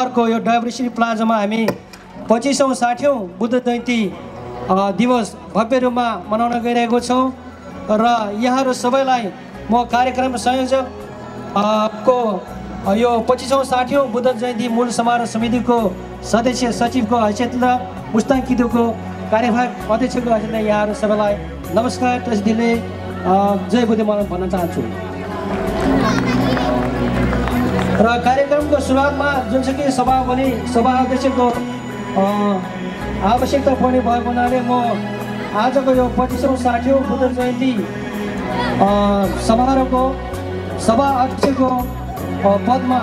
सहरको यो डाइभर्सिटी प्लाजामा हामी 25औं 60औं बुद्ध जयन्ती दिवस भव्य रूपमा मनाउन गइरहेको छौँ र यहाँहरू सबैलाई म कार्यक्रम संयोजक को यो 25औं 60औं बुद्ध जयन्ती मूल समारोह समितिको सदस्य सचिवको हैसियत र मुस्ताङ किदुको कार्यवाहक अध्यक्षको हैसियतले यहाँहरू सबैलाई नमस्कार तस्दिले जय बुद्ध भन्न चाहन्छु। र कार्यक्रमको सुरुवातमा जुनसुकै सभापति सभा अध्यक्षको आवश्यकता पर्ने भएको हुनाले म आजको यो 25औं 60औं बुद्ध जयन्ती समारोहको सभा अध्यक्षको पदमा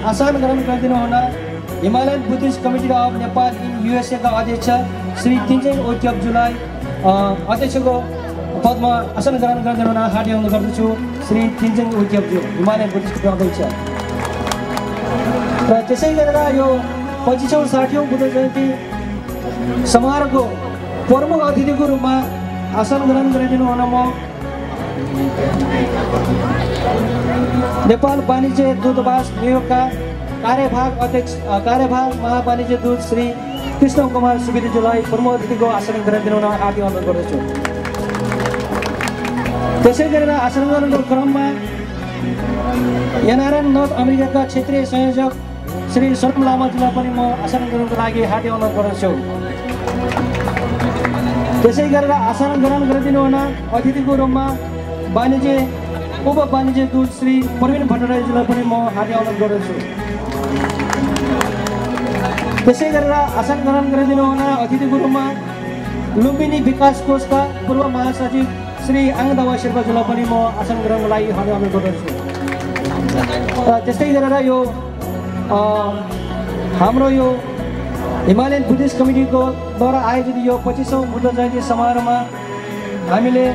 आसन ग्रहण गरिदिनु हुन Himalayan Buddhist committee of Nepal in USA का अध्यक्ष श्री तिन्जेङ ओक्याप्जुलाई अध्यक्षको पदमा आसन ग्रहण गरिदिनु हुन हार्दिक अनुरोध गर्दछु। श्री तिन्जेङ ओक्याप्जु हिमालयन बुद्धिस्ट कमिटी अध्यक्ष। र त्यसै गरेर यो 25औं 60औं बुद्ध जयन्ती समारोहको प्रमुख अतिथिको रूपमा आसन ग्रहण गरिदिनु हुन म नेपाल वाणिज्य दूतावास न्युयोर्कका कार्यवाहक महावाणिज्य दूत श्री कृष्ण कुमार सुवेदीज्यूलाई प्रमुख अतिथिको आसन ग्रहण दिनु हुन हार्दिक अनुरोध गर्दछु। त्यसै गरेर आसन ग्रहणको क्रममा एनआरएन नर्थ अमेरिकाका क्षेत्रीय संयोजक श्री सोनम लामाज्यूलाई पनि म आसन ग्रहणको लागि हार्दिक अनुरोध गर्दछु। त्यसै गरेर आसन ग्रहण गरिदिनु हुन अतिथिको रूपमा उप वाणिज्य दूत श्री प्रवीण भट्टराईज्यूलाई पनि म हार्दिक अनुरोध गर्दछु। त्यसै गरेर आसन ग्रहण गरिदिनु हुन अतिथिको रूपमा लुम्बिनी विकास कोषका पूर्व महासचिव श्री आङदावा शेर्पाज्यूलाई पनि म आसन ग्रहणको लागि हार्दिक अनुरोध गर्दछु। त्यस्तै गरेर यो हाम्रो यो हिमालयन बुद्धिस्ट कमिटीको द्वारा आयोजित यो 25औं बुद्ध जयन्ती समारोहमा हामीले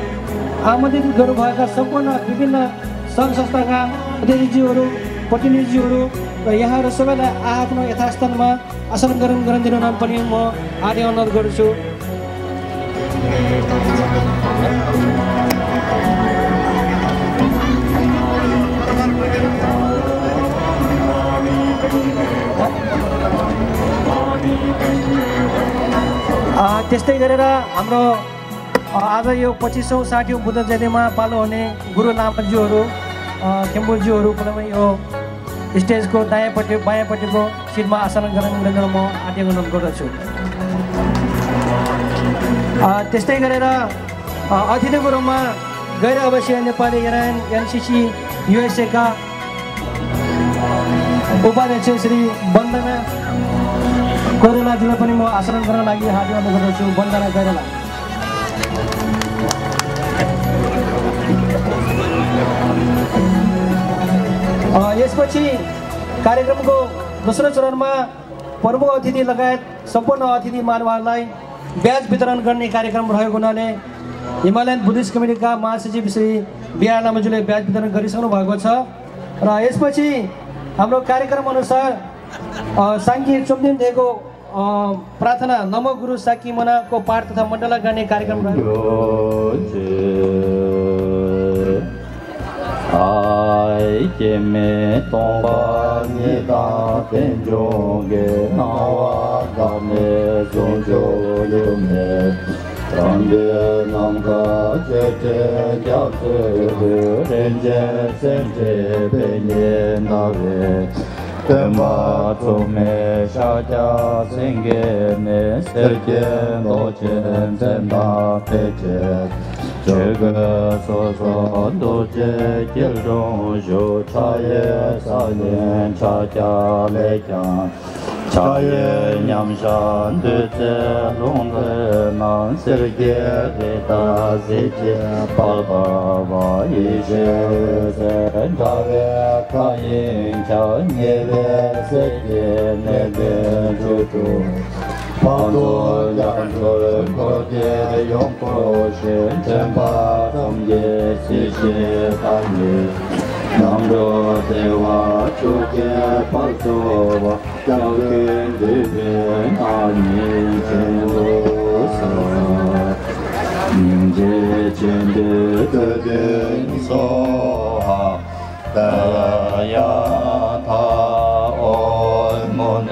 आमन्त्रित गर्नुभएका सम्पूर्ण विभिन्न सङ्घ संस्थाका प्रतिनिधिज्यूहरू प्रतिनिधिज्यूहरू र यहाँहरू सबैलाई आफ्नो यथास्थानमा आसन ग्रहण गरिदिनु हुन पनि म हार्दिक अनुरोध गर्छु। त्यस्तै गरेर हाम्रो आज यो 25औं 60औं बुद्ध जयन्तीमा पालो हुने गुरु लामाज्यूहरू खेम्बुज्यूहरू पनि यो स्टेजको बायाँपट्टिको सिटमा आसन ग्रहण गरेर म हार्दिक अनुरोध गर्दछु। त्यस्तै गरेर अतिथिको रूपमा गैर आवासीय नेपाली एनसीसी USA का उपाध्यक्ष श्री वन्दना कोइरालाज्यूलाई पनि म आसन गर्न लागि हार्दिक अनुरोध गर्दछु। वन्दना कोइराला। यसपछि कार्यक्रमको दोस्रो चरणमा प्रमुख अतिथि लगायत सम्पूर्ण अतिथि महानुभावलाई ब्याज वितरण गर्ने कार्यक्रम रहेको हुनाले हिमालयन बुद्धिस्ट कमिटीका महासचिव श्री बिआर लामाज्यूले ब्याज वितरण गरिसक्नु भएको छ। र यसपछि हाम्रो कार्यक्रम अनुसार साङ्गी चोम्दिम देको प्रार्थना नमो गुरु साकी मनाको पाठ तथा मण्डला गर्ने कार्यक्रम रहेको ai che me tomba ni da tenjonge nawa da me zonjo lu me rande namga che che ja se renje senje benye na ve tema to me sha ja senge me serje lo chen senda te che这个说说都这几种有茶叶少年茶家来讲，茶叶娘山的这龙的南世界的大世界，爸爸我一些人茶叶看人家那边世界那边住住。旁多两个国界永不是真把中间谢谢他你让着在我出街帮助我要跟这边那年前路上迎接前的人说大呀他我们的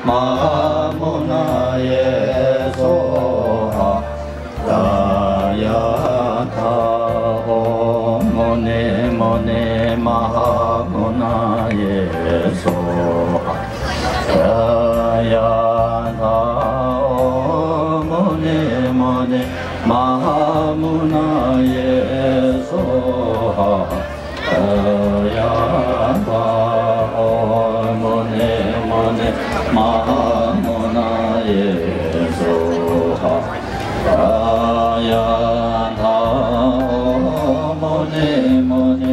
마하무나예 소하 다야타오 모네 모네 마하무나예 소하 다야타오 모네 모네 마하무나예 소하 다야타오 모네 모네 마하무나예 소하 다야타오 모네 모네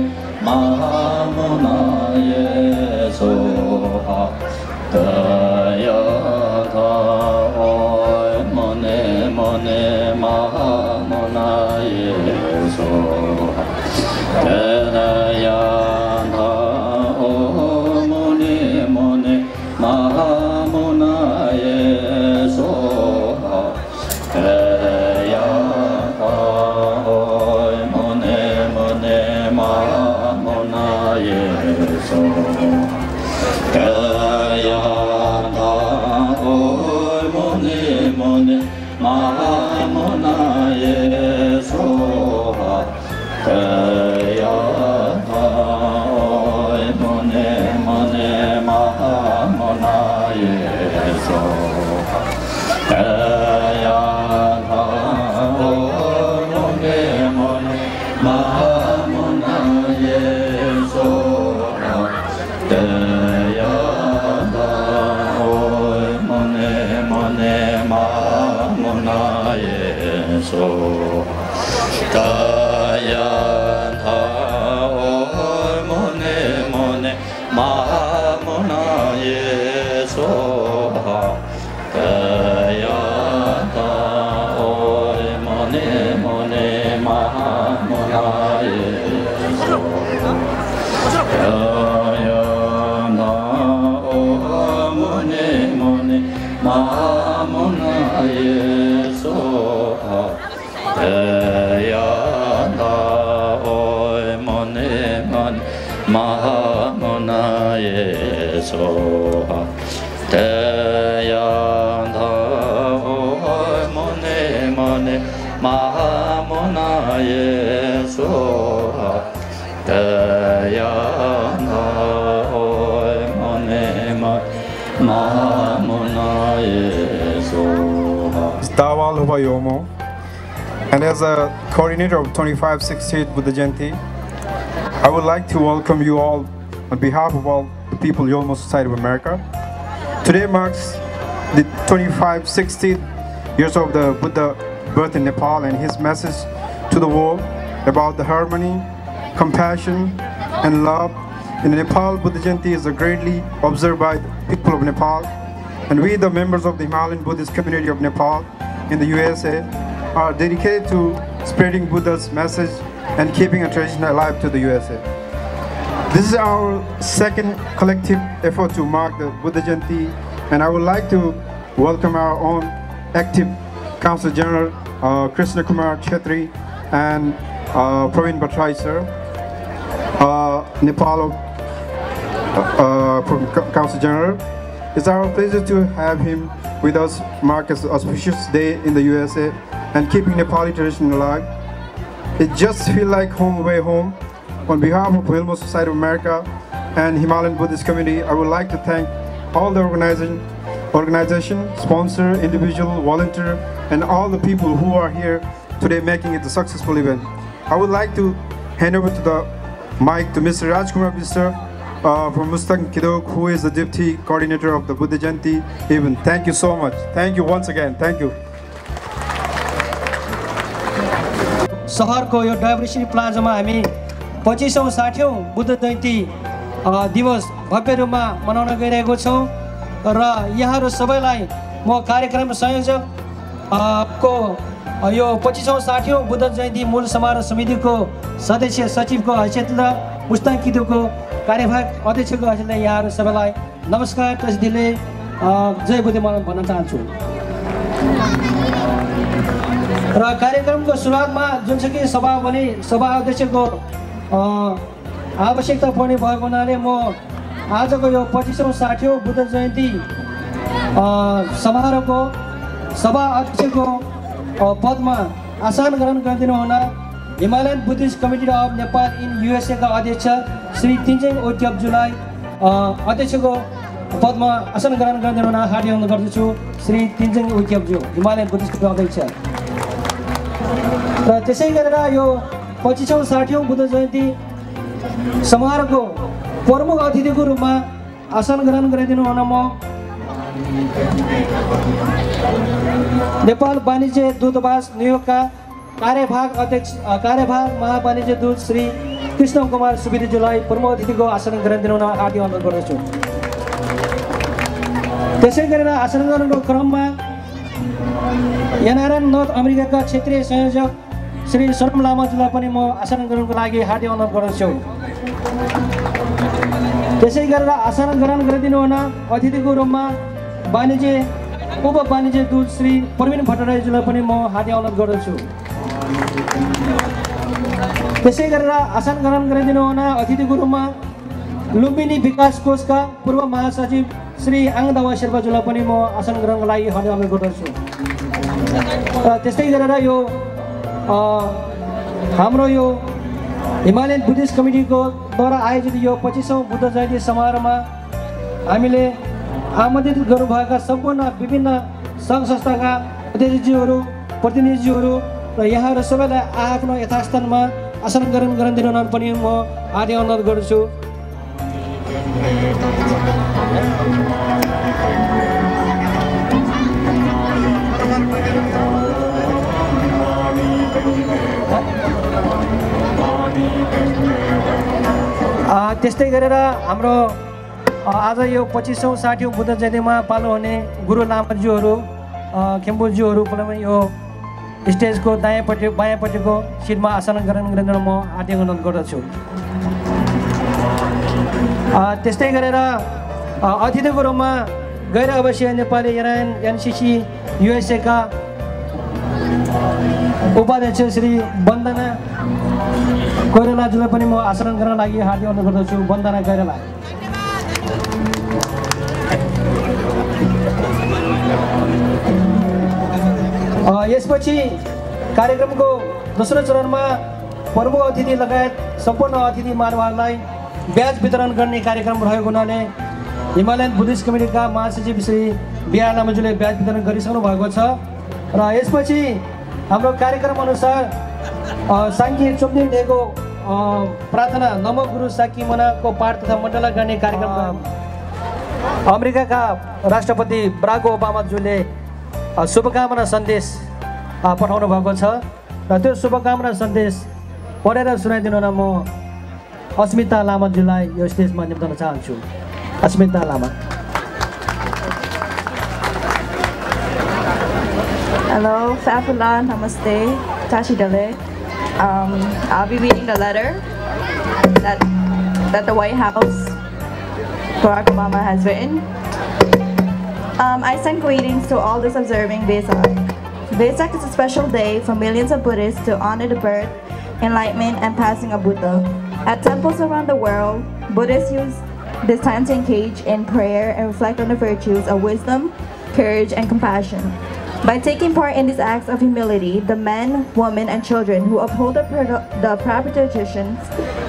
마하무나예 소하 다야타오 모네 모네 마하무나예 소하 다야타오 모네 모네 마하무나예 소하 다야타오 모네 모네 마하무나예 소하 다야타오 모네 모네 마하무나예 소하 다야타오 모네 모네 마하무나예 소하 다야타오 모네 모네 마하무나예 소하 다야타오 모네 모네 마하무나예 소하 다야타오 모네 모네 마하무나예 소하 다야타오 모네 모네 마하무나예 소하 다야타오 모네 모네 마하무나예 소하 다야타오 모네 모네 마하무나예 소하 다야타오 모네 모네 마하무나예 소하 다야타오 모네 모네 마하무나예 소하. Dawal Hubayomo, and as a coordinator of 2568 Buddha Jayanti, I would like to welcome you all on behalf of all the people Yolmo Society of America. Today marks the 2560th years of the Buddha birth in Nepal and his message to the world about the harmony, compassion, and love. In Nepal, Buddha Jayanti is greatly observed by the people of Nepal, and we, the members of the Himalayan Buddhist community of Nepal in the USA, are dedicated to spreading Buddha's message and keeping a tradition alive to the USA. This is our second collective effort to mark the Buddha Jayanti, and I would like to welcome our own active Council General Krishna Kumar Chetri and Praveen Bhattrai sir, Nepal from Council General. It's our pleasure to have him with us, mark as auspicious day in the USA and keeping Nepali tradition alive. It just feels like home away home. On behalf of Yolmo Society of America and Himalayan Buddhist community, I would like to thank all the organization, sponsor, individual, volunteer, and all the people who are here today making it a successful event. I would like to hand over to the mic to Mr. Rajkumar Bisser from Mustang Kidok, who is the Deputy Coordinator of the Buddha Jayanti event. Thank you so much. Thank you once again. Thank you. सहरको यो diversity प्लाजामा हामी 25औं 60औं बुद्ध जयन्ती दिवस भव्य रूपमा मनाउन गइरहेको छौं र यहाँहरु सबैलाई म कार्यक्रम संयोजक को यो 25औं 60औं बुद्ध जयन्ती मूल समारोह समितिको सदस्य सचिवको हैसियतले मुस्ताङ किदोको कार्यवाहक अध्यक्षको हैसियतले यहाँहरु सबैलाई नमस्कार तस्दिले जय बुद्ध भन्न चाहन्छु। र कार्यक्रमको सुरुवातमा जुनसुकै सभा भने सभा अध्यक्षको आवश्यकता पर्ने भएको हुनाले म आजको यो 25औं 60औं बुद्ध जयन्ती समारोहको सभा अध्यक्षको पदमा आसन ग्रहण गरिदिनु हुन Himalayan Buddhist committee of Nepal in USA का अध्यक्ष श्री तिन्जेङ ओक्याप्जुलाई अध्यक्षको पदमा आसन ग्रहण गरिदिनु हुन हार्दिक अनुरोध गर्दछु। श्री तिन्जेङ ओक्याप्जु हिमालयन बुद्धिस्ट अध्यक्ष। र त्यसै गरेर यो 25औं 60औं बुद्ध जयन्ती समारोहको प्रमुख अतिथिको रूपमा आसन ग्रहण गरिदिनु हुन म नेपाल वाणिज्य दूतावास न्युयोर्कका कार्यभार महावाणिज्य दूत श्री कृष्ण कुमार सुवेदीज्यूलाई प्रमुख अतिथिको आसन ग्रहण दिनु हुन हार्दिक अनुरोध गर्दछु। त्यसै गरेर आसन ग्रहणको क्रममा एनआरएन नर्थ अमेरिकाका क्षेत्रीय संयोजक श्री सोनम लामाज्यूलाई पनि म आसन ग्रहणको लागि हार्दिक अनुरोध गर्दछु। त्यसै गरेर आसन ग्रहण गरिदिनु हुन अतिथिको रूपमा उप वाणिज्य दूत श्री प्रवीण भट्टराईज्यूलाई पनि म हार्दिक अनुरोध गर्दछु। त्यसै गरेर आसन ग्रहण गरिदिनु हुन अतिथिको रूपमा लुम्बिनी विकास कोषका पूर्व महासचिव श्री आङदावा शेर्पाज्यूलाई पनि म आसन ग्रहणको लागि हार्दिक अनुरोध गर्दछु। त्यस्तै गरेर यो हाम्रो यो हिमालयन बुद्धिस्ट कमिटीको द्वारा आयोजित यो 25औं बुद्ध जयन्ती समारोहमा हामीले आमन्त्रित गर्नुभएका सम्पूर्ण विभिन्न सङ्घ संस्थाका अध्यक्षज्यूहरू प्रतिनिधिज्यूहरू र यहाँहरू सबैलाई आफ्नो यथास्थानमा आसन ग्रहण गरिदिनु हुन पनि म हार्दिक अनुरोध गर्दछु। त्यस्तै गरेर हाम्रो आज यो 25औं 60औं बुद्ध जयन्तीमा पाल्नु हुने गुरु लामाज्यूहरू खेम्बुज्यूहरू पनि यो स्टेजको बायाँपट्टिको सिटमा आसन ग्रहण गरेर म हार्दिक अनुरोध गर्दछु। त्यस्तै गरेर अतिथिको रूपमा गैर आवासीय नेपाली एनसीसी युएसए का उपाध्यक्ष श्री वन्दना कोइरालाज्यूलाई पनि म आसन ग्रहण लागि हार्दिक अनुरोध गर्दछु। वन्दना कोइराला। यसपछि कार्यक्रमको दोस्रो चरणमा प्रमुख अतिथि लगायत सम्पूर्ण अतिथि महानुभावलाई ब्याज वितरण गर्ने कार्यक्रम रहेको हुनाले हिमालयन बुद्धिस्ट कमिटीका महासचिव श्री बिआर लामाज्यूले ब्याज वितरण गरिसक्नु भएको छ। र यसपछि हाम्रो कार्यक्रम अनुसार साङ्गी चोप्निको प्रार्थना नमो गुरु साकी मनाको पाठ तथा मण्डला गर्ने कार्यक्रम अमेरिकाका राष्ट्रपति बराक ओबामाज्यूले शुभकामना सन्देश पठाउनु भएको छ र त्यो शुभकामना सन्देश पढेर सुनाइदिनु हुन म अस्मिता लामाज्यूलाई यो स्टेजमा निम्ताउन चाहन्छु। अस्मिता लामा। Hello, Fabula, Namaste, Tashi Dale. I'll be reading the letter that the White House, Barack Obama, has written. I send greetings to all those observing Vesak. Vesak is a special day for millions of Buddhists to honor the birth, enlightenment, and passing of Buddha. At temples around the world, Buddhists use this time to engage in prayer and reflect on the virtues of wisdom, courage, and compassion. By taking part in these acts of humility, the men, women, and children who uphold the proper traditions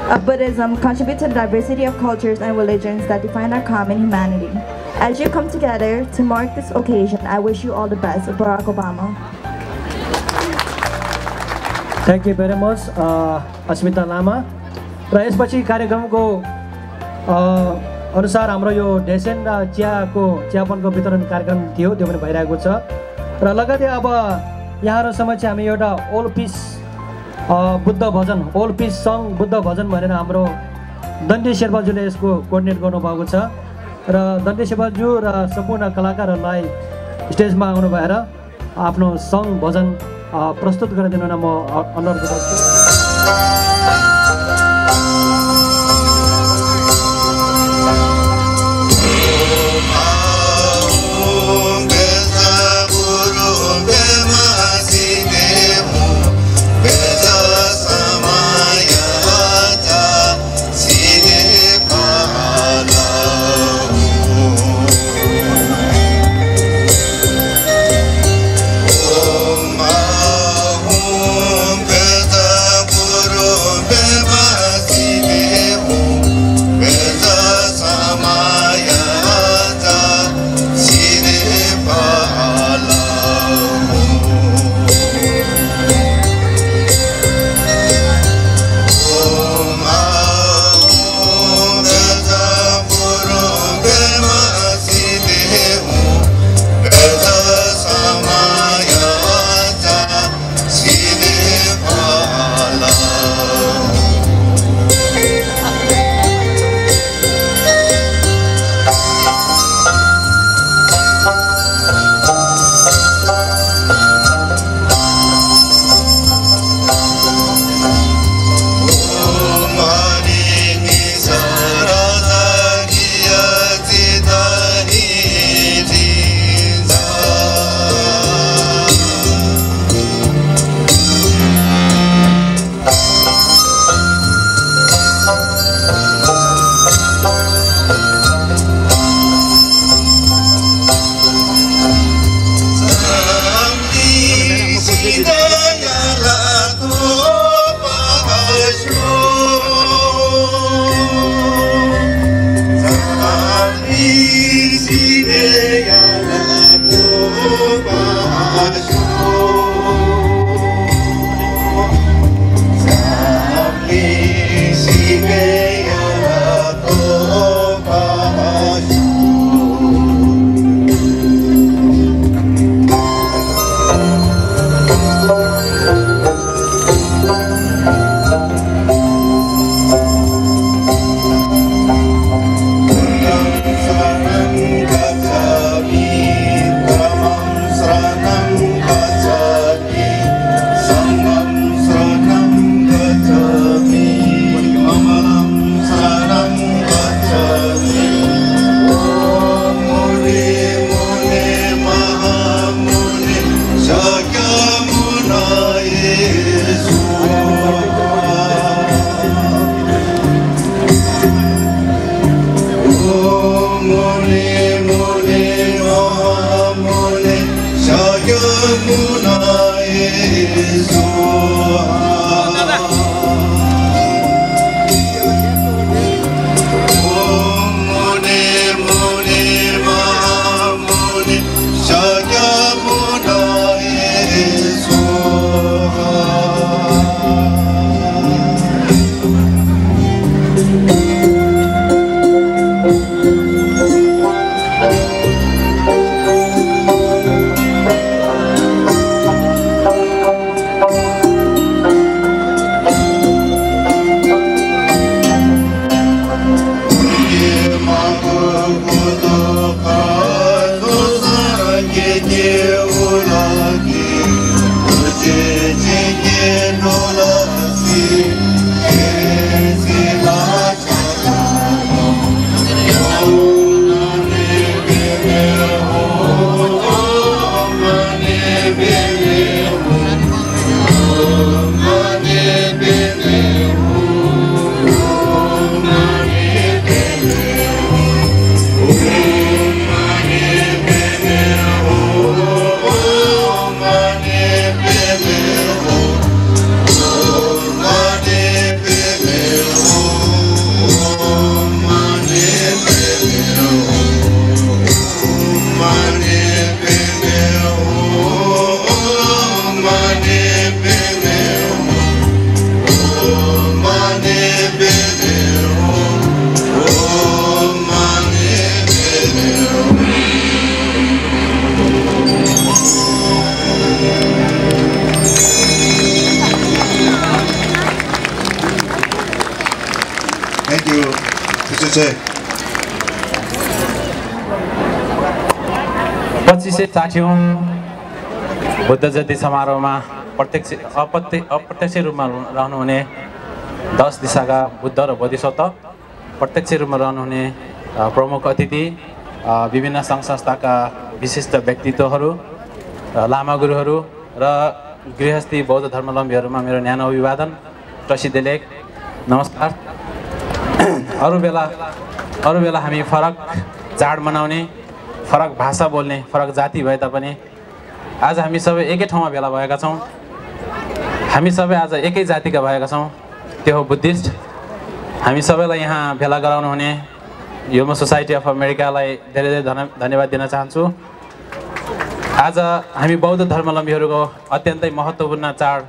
of Buddhism contribute to the diversity of cultures and religions that define our common humanity. As you come together to mark this occasion, I wish you all the best, Barack Obama. Thank you very much, अस्मिता लामा। र यसपछि कार्यक्रमको अनुसार हाम्रो यो ढेसेन र चियापनको वितरण कार्यक्रम थियो, त्यो पनि भइरहेको छ। र लगतै अब यहाँहरू समक्ष हामी एउटा ओल्ड पिस बुद्ध भजन, ओल्ड पिस सङ बुद्ध भजन भनेर हाम्रो दण्डी शेर्पाज्यूले यसको कोअर्डिनेट गर्नुभएको छ र दण्डी शेर्पाज्यू र सम्पूर्ण कलाकारहरूलाई स्टेजमा आउनु भएर आफ्नो सङ भजन प्रस्तुत गरिदिनु हुन म अनुरोध गर्दछु। पच्चिसौँ बुद्ध जयन्ती समारोहमा अप्रत्यक्ष रूपमा रहनुहुने 10 दिशाका बुद्ध र बोधिसत्व, प्रत्यक्ष रूपमा रहनुहुने प्रमुख अतिथि, विभिन्न सङ्घ संस्थाका विशिष्ट व्यक्तित्वहरू, लामा गुरुहरू र गृहस्थी बौद्ध धर्मावलम्बीहरूमा मेरो न्यानो अभिवादन, प्रसिद्ध लेख, नमस्कार। अरू बेला हामी फरक चाड मनाउने, फरक भाषा बोल्ने, फरक जाति भए तापनि आज हामी सबै एकै ठाउँमा भेला भएका छौँ। हामी सबै आज एकै जातिका भएका छौँ, त्यो हो बुद्धिस्ट। हामी सबैलाई यहाँ भेला गराउनु हुने ह्युमन सोसाइटी अफ अमेरिकालाई धेरै धेरै धन्यवाद दिन चाहन्छु। आज हामी बौद्ध धर्मावलम्बीहरूको अत्यन्तै महत्त्वपूर्ण चाड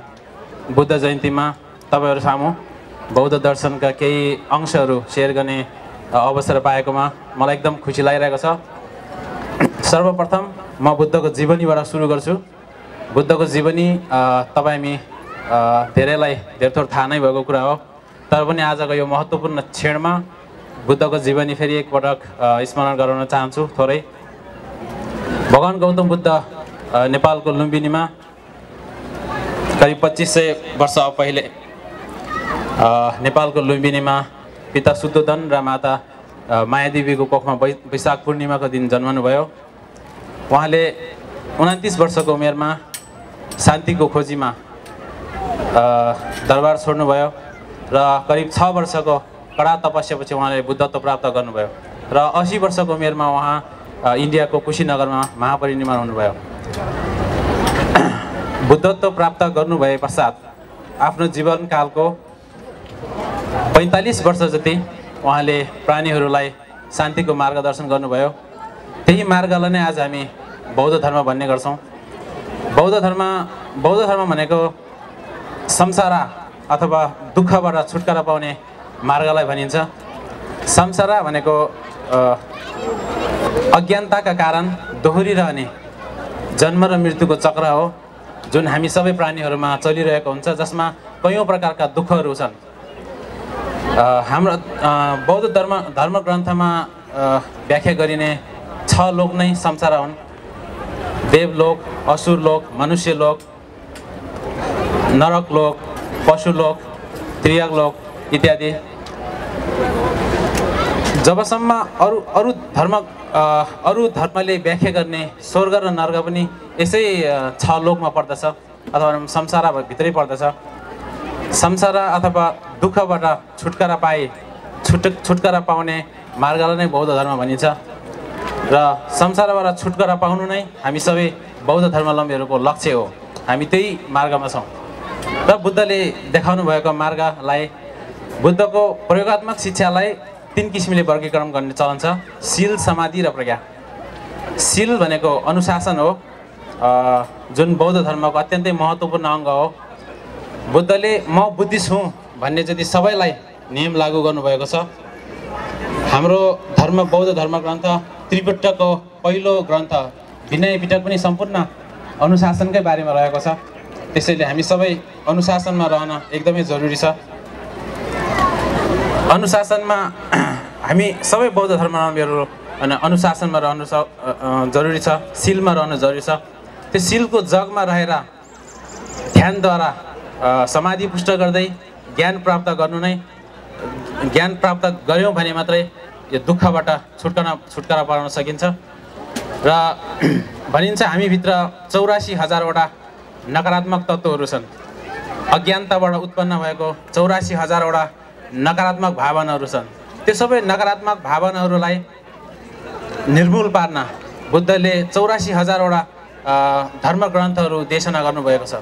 बुद्ध जयन्तीमा तपाईँहरू सामु बौद्ध दर्शनका केही अंशहरू सेयर गर्ने अवसर पाएकोमा मलाई एकदम खुसी लागिरहेको छ। सर्वप्रथम म बुद्धको जीवनीबाट सुरु गर्छु। बुद्धको जीवनी तपाईँ हामी धेरैलाई धेरथोर थाहा नै भएको कुरा हो, तर पनि आजको यो महत्त्वपूर्ण क्षणमा बुद्धको जीवनी फेरि एकपटक स्मरण गराउन चाहन्छु थोरै। भगवान गौतम बुद्ध नेपालको लुम्बिनीमा करिब 2500 वर्ष पहिले नेपालको लुम्बिनीमा पिता शुद्धोधन र माता मायादेवीको कोखमा वैशाख पूर्णिमाको दिन जन्मनुभयो। उहाँले 29 वर्षको उमेरमा शान्तिको खोजीमा दरबार छोड्नुभयो र करिब 6 वर्षको कडा तपस्यापछि उहाँले बुद्धत्व प्राप्त गर्नुभयो र 80 वर्षको उमेरमा उहाँ इन्डियाको कुशीनगरमा महापरिनिर्वाण हुनुभयो। बुद्धत्व प्राप्त गर्नुभए पश्चात आफ्नो जीवनकालको 45 वर्ष जति उहाँले प्राणीहरूलाई शान्तिको मार्गदर्शन गर्नुभयो। त्यही मार्गलाई नै आज हामी बौद्ध धर्म भन्ने गर्छौँ। बौद्ध धर्म भनेको संसारा अथवा दुःखबाट छुटकारा पाउने मार्गलाई भनिन्छ। संसारा भनेको अज्ञानताका कारण दोहोरिरहने जन्म र मृत्युको चक्र हो, जुन हामी सबै प्राणीहरूमा चलिरहेको हुन्छ, जसमा कयौँ प्रकारका दुःखहरू छन्। हाम्रो बौद्ध धर्म ग्रन्थमा व्याख्या गरिने 6 लोक नै संसार हुन्। देवलोक, असुरलोक, मनुष्यलोक, नरकलोक, पशुलोक, त्रियागलोक इत्यादि। जबसम्म अरू धर्मले व्याख्या गर्ने स्वर्ग र नर्क पनि यसै 6 लोकमा पर्दछ अथवा संसारभित्रै पर्दछ। संसार अथवा दुःखबाट छुटकारा पाउने मार्गलाई नै बौद्ध धर्म भनिन्छ र संसारबाट छुटकारा पाउनु नै हामी सबै बौद्ध धर्मावलम्बीहरूको लक्ष्य हो। हामी त्यही मार्गमा छौँ र बुद्धले देखाउनु भएको मार्गलाई, बुद्धको प्रयोगात्मक शिक्षालाई 3 किसिमले वर्गीकरण गर्ने चलन छ: शील, समाधि र प्रज्ञा। शील भनेको अनुशासन हो, जुन बौद्ध धर्मको अत्यन्तै महत्त्वपूर्ण अङ्ग हो। बुद्धले म बुद्धिस्ट हुँ भन्ने जति सबैलाई नियम लागू गर्नुभएको छ। हाम्रो धर्म बौद्ध धर्म ग्रन्थ त्रिपिटकको पहिलो ग्रन्थ विनय पिटक पनि सम्पूर्ण अनुशासनकै बारेमा रहेको छ। त्यसैले हामी सबै अनुशासनमा रहन एकदमै जरुरी छ। अनुशासनमा हामी सबै बौद्ध धर्मावलम्बीहरू अनुशासनमा रहनु जरुरी छ, शीलमा रहनु जरुरी छ। त्यो शीलको जगमा रहेर ध्यानद्वारा समाधि पुष्ट गर्दै ज्ञान प्राप्त गर्नु नै, ज्ञान प्राप्त गऱ्यौँ भने मात्रै यो दुःखबाट छुटकारा पाउन सकिन्छ। र भनिन्छ हामीभित्र 84,000वटा नकारात्मक तत्त्वहरू छन्। अज्ञानताबाट उत्पन्न भएको 84,000वटा नकारात्मक भावनाहरू छन्। त्यो सबै नकारात्मक भावनाहरूलाई निर्मूल पार्न बुद्धले 84,000वटा धर्मग्रन्थहरू देशना गर्नुभएको छ।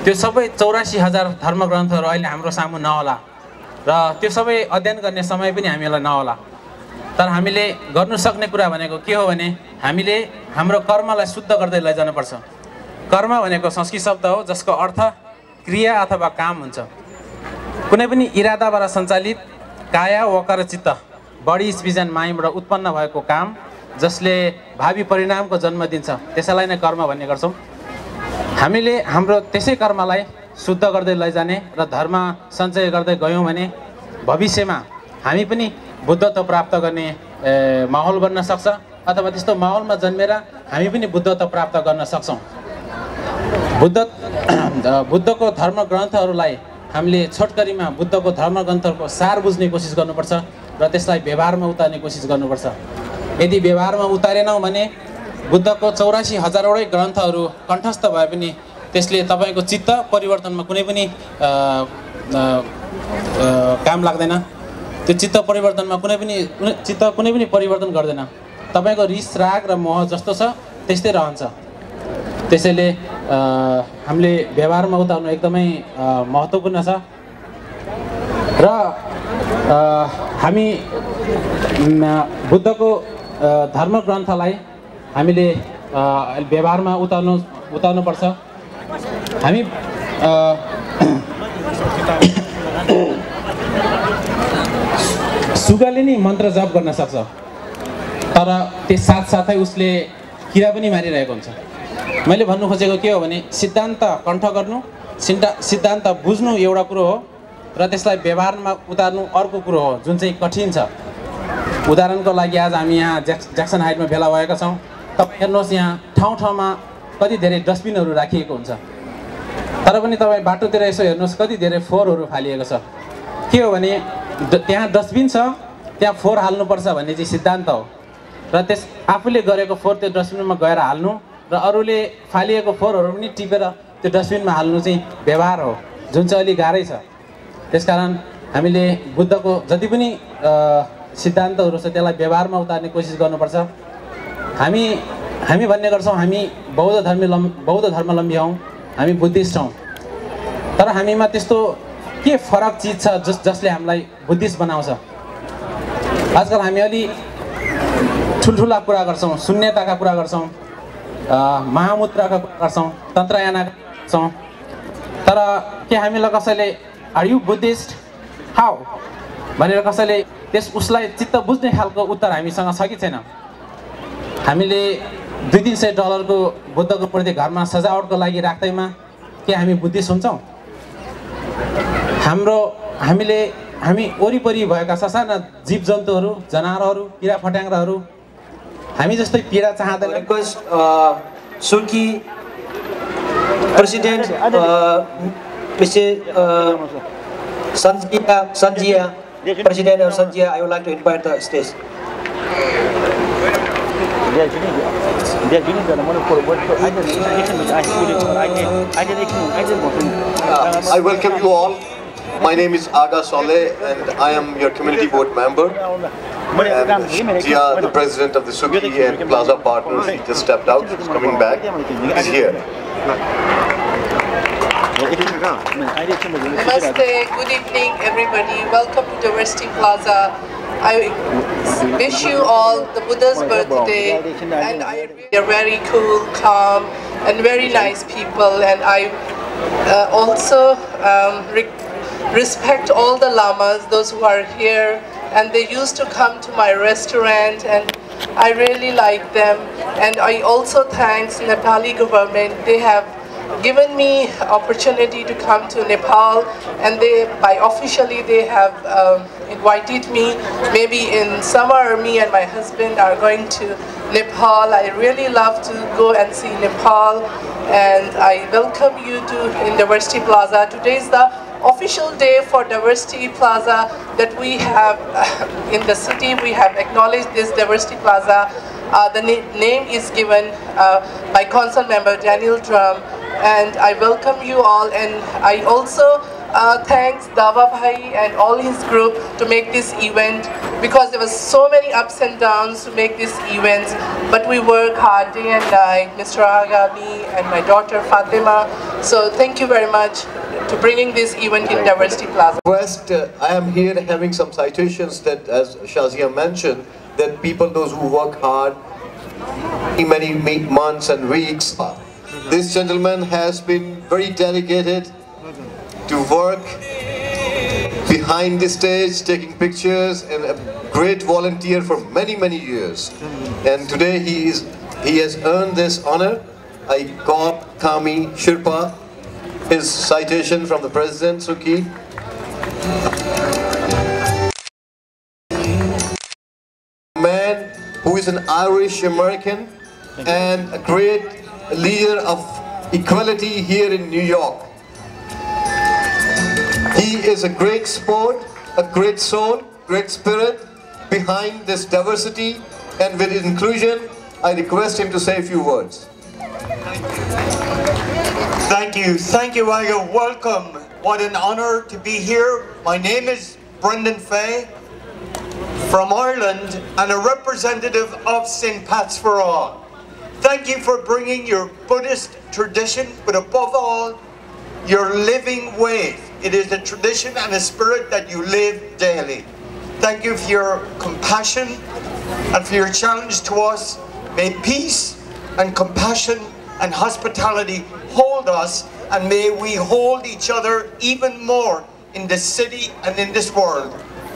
त्यो सबै 84,000 धर्मग्रन्थहरू अहिले हाम्रो सामु नहोला र त्यो सबै अध्ययन गर्ने समय पनि हामीलाई नहोला। तर हामीले गर्नु सक्ने कुरा भनेको के हो भने हामीले हाम्रो कर्मलाई शुद्ध गर्दै लैजानुपर्छ। कर्म भनेको संस्कृत शब्द हो जसको अर्थ क्रिया अथवा काम हुन्छ। कुनै पनि इरादाबाट सञ्चालित काया वकार चित्त बडी स्पिच एन्ड माइन्डबाट उत्पन्न भएको काम जसले भावी परिणामको जन्म दिन्छ, त्यसैलाई नै कर्म भन्ने गर्छौँ। हामीले हाम्रो त्यसै कर्मलाई शुद्ध गर्दै लैजाने र धर्म सञ्चय गर्दै गयौँ भने भविष्यमा हामी पनि बुद्धत्व प्राप्त गर्ने माहौल बन्न सक्छ अथवा त्यस्तो माहौलमा जन्मेर हामी पनि बुद्धत्व प्राप्त गर्न सक्छौँ। बुद्धको धर्म ग्रन्थहरूलाई हामीले छोटकरीमा बुद्धको धर्म ग्रन्थहरूको सार बुझ्ने कोसिस गर्नुपर्छ र त्यसलाई व्यवहारमा उतार्ने कोसिस गर्नुपर्छ। यदि व्यवहारमा उतारेनौँ भने बुद्धको 84,000वटै ग्रन्थहरू कण्ठस्थ भए पनि त्यसले तपाईँको चित्त परिवर्तनमा कुनै पनि काम लाग्दैन। त्यो चित्त परिवर्तनमा कुनै पनि परिवर्तन गर्दैन। तपाईँको रिस राग र मोह जस्तो छ त्यस्तै रहन्छ। त्यसैले हामीले व्यवहारमा उतार्नु एकदमै महत्त्वपूर्ण छ र हामी बुद्धको धर्म ग्रन्थलाई हामीले व्यवहारमा उतार्नुपर्छ। हामी सुगाले नि मन्त्र जप गर्न सक्छ तर त्यस साथसाथै उसले किरा पनि मारिरहेको हुन्छ। मैले भन्नु खोजेको के हो भने सिद्धान्त कण्ठ गर्नु, सिद्धान्त बुझ्नु एउटा कुरो हो र त्यसलाई व्यवहारमा उतार्नु अर्को कुरो हो जुन चाहिँ कठिन छ। उदाहरणको लागि आज हामी यहाँ ज्याक्सन हाइटमा भेला भएका छौँ। तपाईँ हेर्नुहोस् यहाँ ठाउँ कति धेरै डस्टबिनहरू राखिएको हुन्छ तर पनि तपाईँ बाटोतिर यसो हेर्नुहोस् कति धेरै फोहोरहरू फालिएको छ। के हो भने त्यहाँ डस्टबिन छ त्यहाँ फोहोर हाल्नुपर्छ भन्ने चाहिँ सिद्धान्त हो र त्यस आफूले गरेको फोहोर त्यो डस्टबिनमा गएर हाल्नु र अरूले फालिएको फोहोरहरू पनि टिपेर त्यो डस्टबिनमा हाल्नु चाहिँ व्यवहार हो जुन चाहिँ अलिक गाह्रै छ। त्यसकारण हामीले बुद्धको जति पनि सिद्धान्तहरू छ त्यसलाई व्यवहारमा उतार्ने कोसिस गर्नुपर्छ। हामी भन्ने गर्छौँ हामी बौद्ध धर्मावलम्बी हौँ, हामी बुद्धिस्ट हौँ तर हामीमा त्यस्तो के फरक चिज छ जसले हामीलाई बुद्धिस्ट बनाउँछ। आजकल हामी अलि ठुल्ठुला कुरा गर्छौँ, शून्यताका कुरा गर्छौँ, महामुद्राका कुरा गर्छौँ, तन्त्रयानका गर्छौँ तर के हामीलाई कसैले आर यु बुद्धिस्ट हाउ भनेर कसैले उसलाई चित्त बुझ्ने खालको उत्तर हामीसँग छ कि छैन? हामीले $200-300 बुद्धको मूर्ति घरमा सजावटको लागि राख्दैमा के हामी बुद्धिस्ट हुन्छौँ? हामी वरिपरि भएका ससाना जीव जन्तुहरू, जनावरहरू, किरा फट्याङ्ग्राहरू हामी जस्तै पीडा चाहँदैन। Request सुर्की president Sanjia, President of Sanjia, I would like to invite the stage. I welcome you all. My name is Aga Soleh and I am your community board member. And Jia, the president of the Suki and Plaza Partners, he just stepped out, he's coming back, he's here. Namaste, good evening everybody, welcome to Diversity Plaza. I wish you all the Buddha's birthday and you're very cool, calm and very nice people, and I also respect all the lamas, those who are here, and they used to come to my restaurant and I really like them. And I also thank Nepali government, they have given me opportunity to come to Nepal, and officially they have invited me. Maybe in summer me and my husband are going to Nepal. I really love to go and see Nepal, and I welcome you to Diversity Plaza. Today is the official day for Diversity Plaza that we have in the city. We have acknowledged this Diversity Plaza. The name is given by Council Member Daniel Drum, and I welcome you all, and I also thanks Dava Bhai and all his group to make this event, because there was so many ups and downs to make this event, but we work hard day and night, Mr. Aga, me and my daughter Fatima. So thank you very much to bringing this event in Diversity Plaza. First, I am here having some citations that, as Shazia mentioned, that people, those who work hard, many months and weeks. This gentleman has been very dedicated to work behind the stage, taking pictures, and a great volunteer for many years. And today he has earned this honor. I call Kami Shirpa, his citation from the President Suki. who is an Irish American and a great leader of equality here in New York. He is a great sport, a great soul, great spirit behind this diversity, and with inclusion, I request him to say a few words. Thank you, Iger. Welcome. What an honor to be here. My name is Brendan Fay from Ireland and a representative of St. Pat's for All. Thank you for bringing your Buddhist tradition, but above all, your living way. It is a tradition and a spirit that you live daily. Thank you for your compassion and for your challenge to us. May peace and compassion and hospitality hold us, and may we hold each other even more in this city and in this world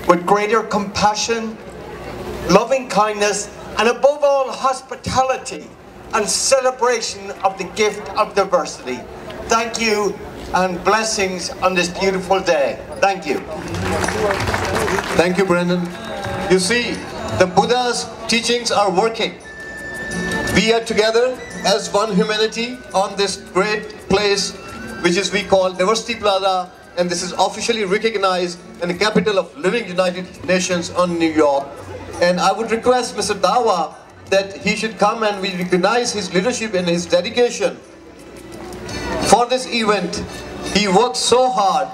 with greater compassion, loving kindness, and above all, hospitality and celebration of the gift of diversity. Thank you and blessings on this beautiful day. Thank you. Thank you, Brendan. You see, the Buddha's teachings are working. We are together as one humanity on this great place, which is we call Diversity Plaza, and this is officially recognized in the capital of living United Nations on New York. And I would request Mr. Dawa that he should come, and we recognize his leadership and his dedication for this event. He worked so hard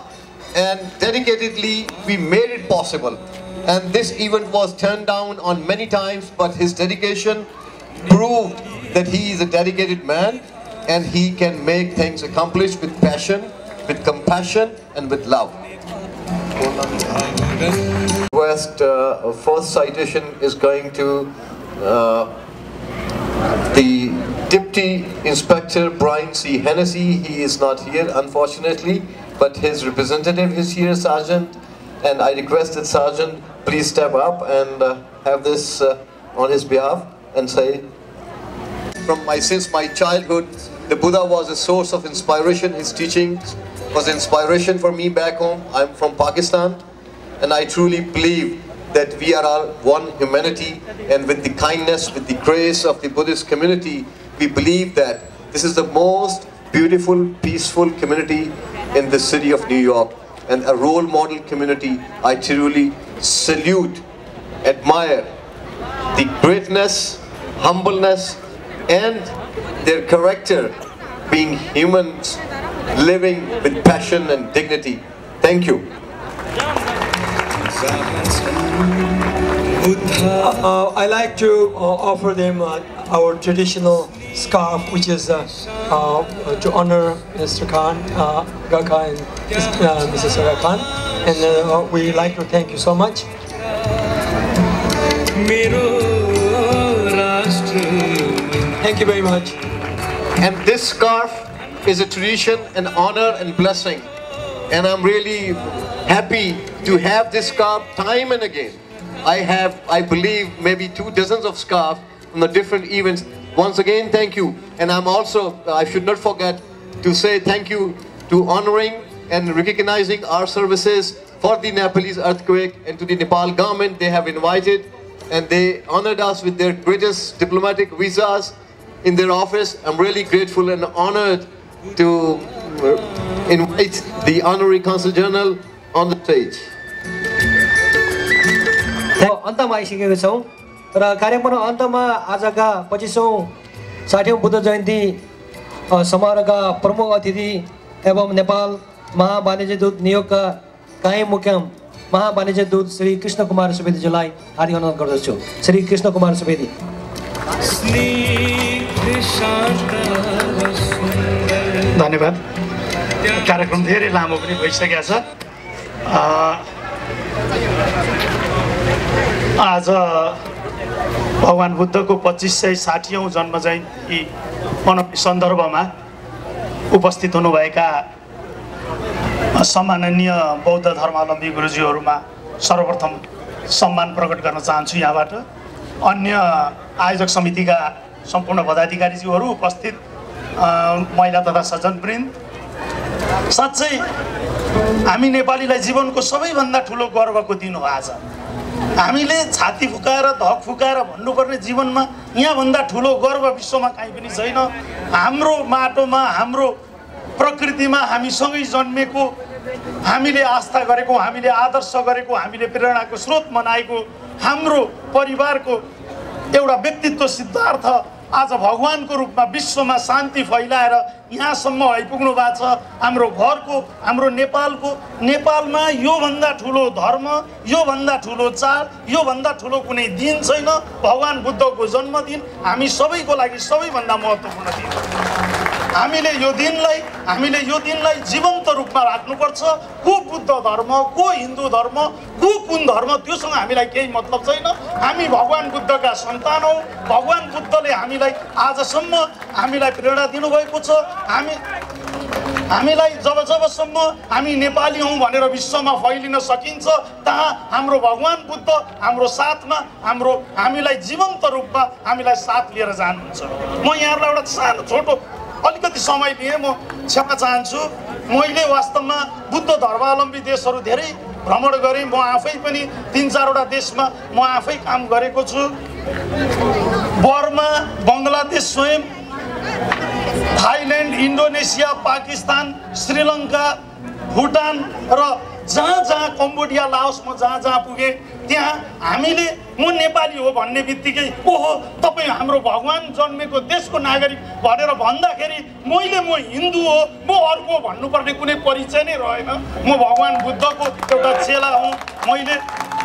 and dedicatedly we made it possible. And this event was turned down on many times, but his dedication proved that he is a dedicated man and he can make things accomplished with passion, with compassion, and with love. First citation is going to the Deputy Inspector Brian C. Hennessy. He is not here, unfortunately, but his representative is here, Sergeant. And I request that Sergeant please step up and have this on his behalf and say, since my childhood, the Buddha was a source of inspiration. His teachings was inspiration for me back home. I'm from Pakistan, and I truly believe that we are all one humanity, and with the kindness, with the grace of the Buddhist community, we believe that this is the most beautiful, peaceful community in the city of New York, and a role model community. I truly salute, admire the greatness, humbleness, and their character, being humans living with passion and dignity. Thank you. I like to offer them our traditional scarf, which is to honor Mr. Khan, Gaka, and Mrs. Saga Khan. And we like to thank you so much. Thank you very much. And this scarf is a tradition, an honor and blessing. And I'm really happy to have this scarf time and again. I believe, maybe 2 dozens of scarves from the different events. Once again, thank you. And I'm also, I should not forget to say thank you to honoring and recognizing our services for the Nepalese earthquake, and to the Nepal government. They have invited and they honored us with their greatest diplomatic visas in their office. I'm really grateful and honored to invite the Honorary Consul General on the stage. अन्तमा आइसकेको छौँ र कार्यक्रमको अन्तमा आजका 25औं 60औं बुद्ध जयन्ती समारोहका प्रमुख अतिथि एवं नेपाल महावाणिज्य दूत नियोगका कायम मुकाम महावाणिज्य दूत श्री कृष्ण कुमार सुवेदीज्यूलाई हार्दिक अनुरोध गर्दछु। श्री कृष्ण कुमार सुवेदी। धन्यवाद। कार्यक्रम धेरै लामो पनि भइसकेको छ। आज भगवान बुद्धको 2560औं जन्म जयन्ती मनाउने सन्दर्भमा उपस्थित हुनुभएका सम्माननीय बौद्ध धर्मावलम्बी गुरुजीहरूमा सर्वप्रथम सम्मान प्रकट गर्न चाहन्छु। यहाँबाट अन्य आयोजक समितिका सम्पूर्ण पदाधिकारीज्यूहरू, उपस्थित महिला तथा सज्जनवृन्द, साँच्चै हामी नेपालीलाई जीवनको सबैभन्दा ठुलो गर्वको दिन हो आज। हामीले छाती फुकाएर धक फुकाएर भन्नुपर्ने जीवनमा यहाँभन्दा ठुलो गर्व विश्वमा कहीँ पनि छैन। हाम्रो माटोमा हाम्रो प्रकृतिमा हामीसँगै जन्मेको, हामीले आस्था गरेको, हामीले आदर्श गरेको, हामीले प्रेरणाको स्रोत मनाएको हाम्रो परिवारको एउटा व्यक्तित्व सिद्धार्थ आज भगवानको रूपमा विश्वमा शान्ति फैलाएर यहाँसम्म आइपुग्नु भएको छ। हाम्रो घरको, हाम्रो नेपालमा योभन्दा ठुलो धर्म, योभन्दा ठुलो चाड, योभन्दा ठुलो कुनै दिन छैन। भगवान बुद्धको जन्मदिन हामी सबैको लागि सबैभन्दा महत्त्वपूर्ण दिन हो। हामीले यो दिनलाई जीवन्त रूपमा राख्नुपर्छ। को बुद्ध धर्म, को हिन्दू धर्म, को कुन धर्म, त्योसँग हामीलाई केही मतलब छैन। हामी भगवान बुद्धका सन्तान हौँ। भगवान बुद्धले हामीलाई आजसम्म हामीलाई प्रेरणा दिनुभएको छ। हामीलाई जबसम्म हामी नेपाली हौँ भनेर विश्वमा फैलिन सकिन्छ, तहाँ हाम्रो भगवान बुद्ध हाम्रो साथमा, हामीलाई जीवन्त रूपमा हामीलाई साथ लिएर जानुहुन्छ। म यहाँहरूलाई एउटा सानो छोटो अलिकति समय लिएँ, म क्षमा चाहन्छु। मैले वास्तवमा बुद्ध धर्मावलम्बी देशहरू धेरै भ्रमण गरेँ। म आफै पनि 3-4 वटा देशमा म आफै काम गरेको छु। बर्मा, बङ्गलादेश स्वयं, थाइल्यान्ड, इन्डोनेसिया, पाकिस्तान, श्रीलङ्का, भुटान र जहाँ कम्बोडिया, लाओस म जहाँ पुगेँ त्यहाँ हामीले म नेपाली हो भन्ने बित्तिकै ओहो तपाईँ हाम्रो भगवान जन्मेको देशको नागरिक भनेर भन्दाखेरि म हिन्दू हो, म अर्को भन्नुपर्ने कुनै परिचय नै रहेन। म भगवान बुद्धको एउटा चेला हुँ।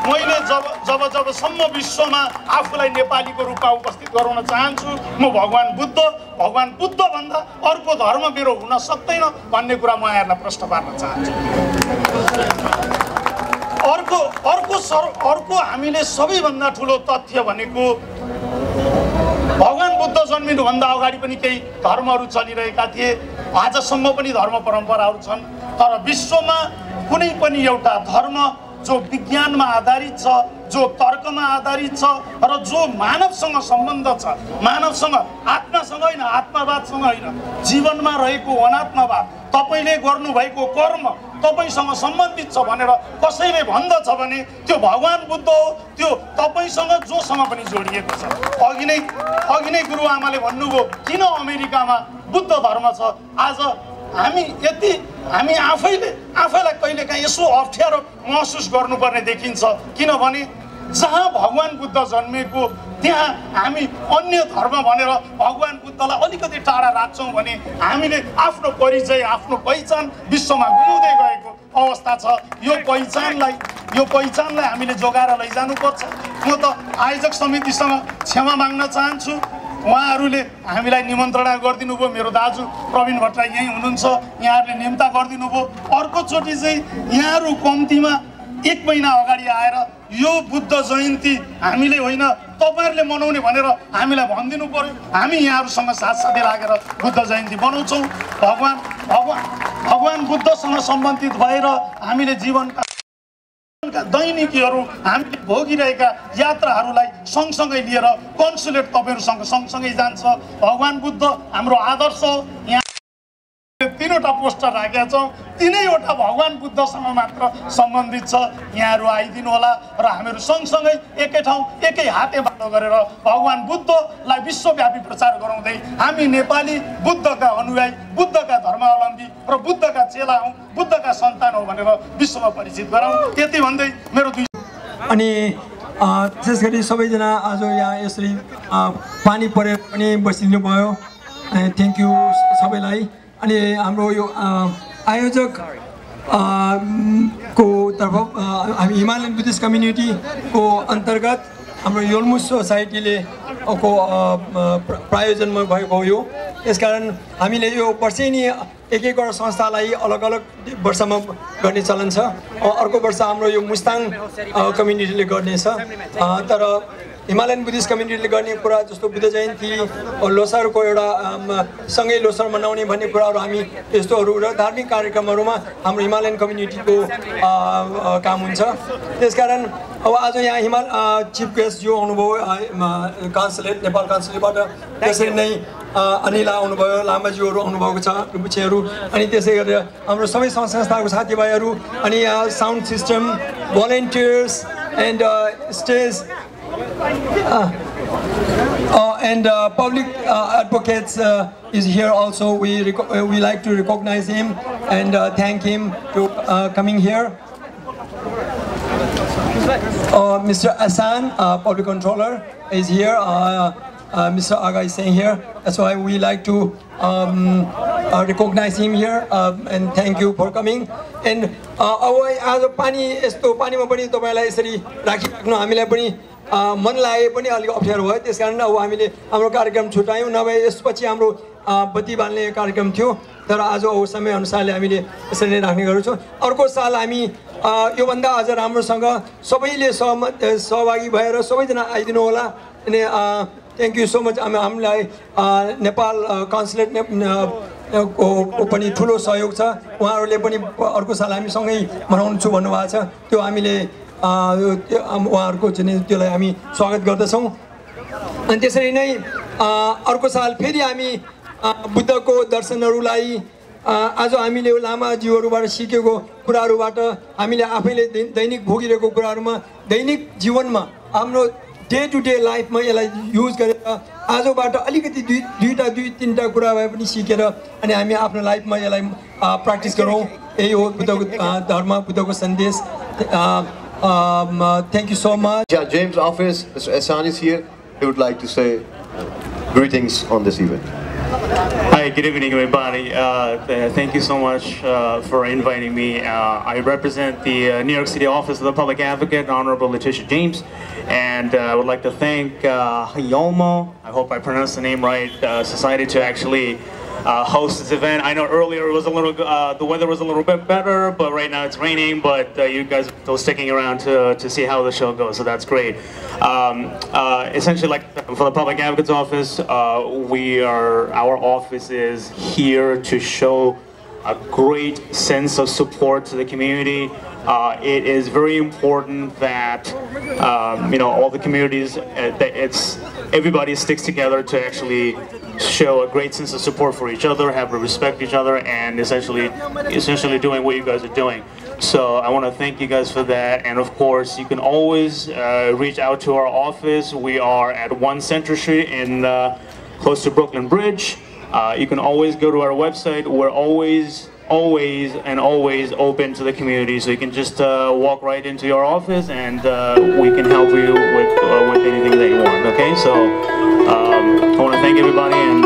मैले जबसम्म विश्वमा आफूलाई नेपालीको रूपमा उपस्थित गराउन चाहन्छु, म भगवान बुद्ध भन्दा अर्को धर्म मेरो हुन सक्दैन भन्ने कुरा म यहाँहरूलाई प्रश्न पार्न चाहन्छु। अर्को हामीले सबैभन्दा ठुलो तथ्य भनेको भगवान बुद्ध जन्मिनुभन्दा अगाडि पनि केही धर्महरू चलिरहेका थिए। आजसम्म पनि धर्म परम्पराहरू छन्, तर विश्वमा कुनै पनि एउटा धर्म जो विज्ञानमा आधारित छ, जो तर्कमा आधारित छ र जो मानवसँग सम्बन्ध छ, मानवसँग आत्मासँग होइन, आत्मावादसँग होइन, जीवनमा रहेको अनात्मावाद, तपाईँले गर्नुभएको कर्म तपाईँसँग सम्बन्धित छ भनेर कसैले भन्दछ भने त्यो भगवान बुद्ध हो। त्यो तपाईँसँग जोसँग पनि जोडिएको छ। अघि नै गुरुआमाले भन्नुभयो किन अमेरिकामा बुद्ध धर्म छ। आज हामी आफैलाई कहिलेकाहीँ यसो अप्ठ्यारो महसुस गर्नुपर्ने देखिन्छ, किनभने जहाँ भगवान बुद्ध जन्मेको त्यहाँ हामी अन्य धर्म भनेर भगवान बुद्धलाई अलिकति टाढा राख्छौँ भने हामीले आफ्नो परिचय, आफ्नो पहिचान विश्वमा गुमाउँदै गएको अवस्था छ। यो पहिचानलाई हामीले जोगाएर लैजानुपर्छ। म त आयोजक समितिसँग क्षमा माग्न चाहन्छु। उहाँहरूले हामीलाई निमन्त्रणा गरिदिनु भयो। मेरो दाजु प्रवीण भट्टराई यहीँ हुनुहुन्छ, यहाँहरूले निम्ता गरिदिनु भयो। अर्कोचोटि चाहिँ यहाँहरू कम्तीमा 1 महिना अगाडि आएर यो बुद्ध जयन्ती हामीले होइन तपाईँहरूले मनाउने भनेर हामीलाई भनिदिनु पर्यो। हामी यहाँहरूसँग साथसाथै लागेर बुद्ध जयन्ती मनाउँछौँ। भगवान बुद्धसँग सम्बन्धित भएर हामीले जीवनका दैनिकीहरू हामीले भोगिरहेका यात्राहरूलाई सँगसँगै लिएर कन्सुलेट तपाईँहरूसँग सँगसँगै जान्छ। भगवान बुद्ध हाम्रो आदर्श हो। यहाँ 3वटा पोस्टर राखेका छौँ, 3वटा भगवान बुद्धसँग मात्र सम्बन्धित छ। यहाँहरू आइदिनु होला र हामीहरू सँगसँगै एकै ठाउँ एकै हाते बाटो गरेर भगवान बुद्धलाई विश्वव्यापी प्रचार गराउँदै हामी नेपाली बुद्धका अनुयायी, बुद्धका धर्मावलम्बी र बुद्धका चेला हौँ, बुद्धका सन्तान हौँ भनेर विश्वमा परिचित गराउँ। यति भन्दै मेरो अनि विशेष गरी सबैजना आज यहाँ यसरी पानी परेर पनि बसिदिनु भयो। थ्याङ्क यू सबैलाई। अनि हाम्रो यो आयोजक को तर्फ हामी हिमालयन बुद्धिस्ट कम्युनिटीको अन्तर्गत हाम्रो योल्मुस सोसाइटीले प्रायोजनमा भएको हो यो। त्यसकारण हामीले यो वर्षेनी एक-एकवटा संस्थालाई अलग अलग वर्षमा गर्ने चलन छ। अर्को वर्ष हाम्रो यो मुस्ताङ कम्युनिटीले गर्नेछ। तर हिमालयन बुद्धिस्ट कम्युनिटीले गर्ने कुरा जस्तो बुद्ध जयन्ती, लोसारको एउटा सँगै लोसार मनाउने भन्ने कुराहरू हामी यस्तोहरू र धार्मिक कार्यक्रमहरूमा हाम्रो हिमालयन कम्युनिटीको काम हुन्छ। त्यसकारण अब आज यहाँ चिफ गेस्ट जो आउनुभयो काउन्सिलेट, नेपाल काउन्सिलेटबाट, त्यसरी नै अनिला आउनुभयो, लामाज्यूहरू आउनुभएको छ, रुपुछेहरू, अनि त्यसै गरेर हाम्रो सबै संस्थाको साथीभाइहरू, अनि यहाँ sound system, volunteers and stays. And public advocates is here also. We like to recognize him and thank him to coming here. Mr. Asan, public controller, is here. Mr. Aga is staying here. That's why we like to recognize him here and thank you for coming. And आज पानी यस्तो पानीमा पनि तपाईलाई यसरी राखिराख्नु हामीलाई पनि मन लागे पनि अलिक अप्ठ्यारो भयो, त्यसकारण अब हामीले हाम्रो कार्यक्रम छुटायौँ, नभए यसपछि हाम्रो बत्ती बाल्ने कार्यक्रम थियो, तर आज समय अनुसारले हामीले यसरी नै राख्ने गर्छौँ। अर्को साल हामी योभन्दा अझ राम्रोसँग सबैले सहभागी भएर सबैजना आइदिनु होला। अनि थ्याङ्क यू सो मच। हामीलाई नेपाल कन्सुलेट को पनि ठुलो सहयोग छ, उहाँहरूले पनि अर्को साल हामीसँगै मनाउनु छु भन्नुभएको छ, त्यो हामीले उहाँहरूको चाहिँ त्यसलाई हामी स्वागत गर्दछौँ। अनि त्यसरी नै अर्को साल फेरि हामी बुद्धको दर्शनहरूलाई आज हामीले लामाज्यूहरूबाट सिकेको कुराहरूबाट हामीले आफैले दैनिक भोगिरहेको कुराहरूमा दैनिक जीवनमा हाम्रो डे टु डे लाइफमा यसलाई युज गरेर आजबाट अलिकति दुई तीनटा कुरा भए पनि सिकेर अनि हामी आफ्नो लाइफमा यसलाई प्र्याक्टिस गरौँ। यही हो बुद्धको धर्म, बुद्धको सन्देश। Thank you so much. Yeah, James' office, Mr. Ehsan is here. He would like to say greetings on this event. Hi, good evening, everybody. Thank you so much for inviting me. I represent the New York City office of the Public Advocate, Honorable Letitia James, and I would like to thank Hyolmo, I hope I pronounced the name right, Society to actually host this event. I know earlier it was a little, the weather was a little bit better, but right now it's raining, but you guys are still sticking around to see how the show goes, so that's great. Essentially, like for the Public Advocate's office, our office is here to show a great sense of support to the community. It is very important that all the communities, everybody sticks together to actually show a great sense of support for each other, have respect for each other, and essentially doing what you guys are doing. So I want to thank you guys for that, and of course you can always reach out to our office. We are at 1 Center Street in close to Brooklyn Bridge. You can always go to our website. We're always open to the community, so you can just walk right into your office and we can help you with anything that you want. Okay, so I want to thank everybody and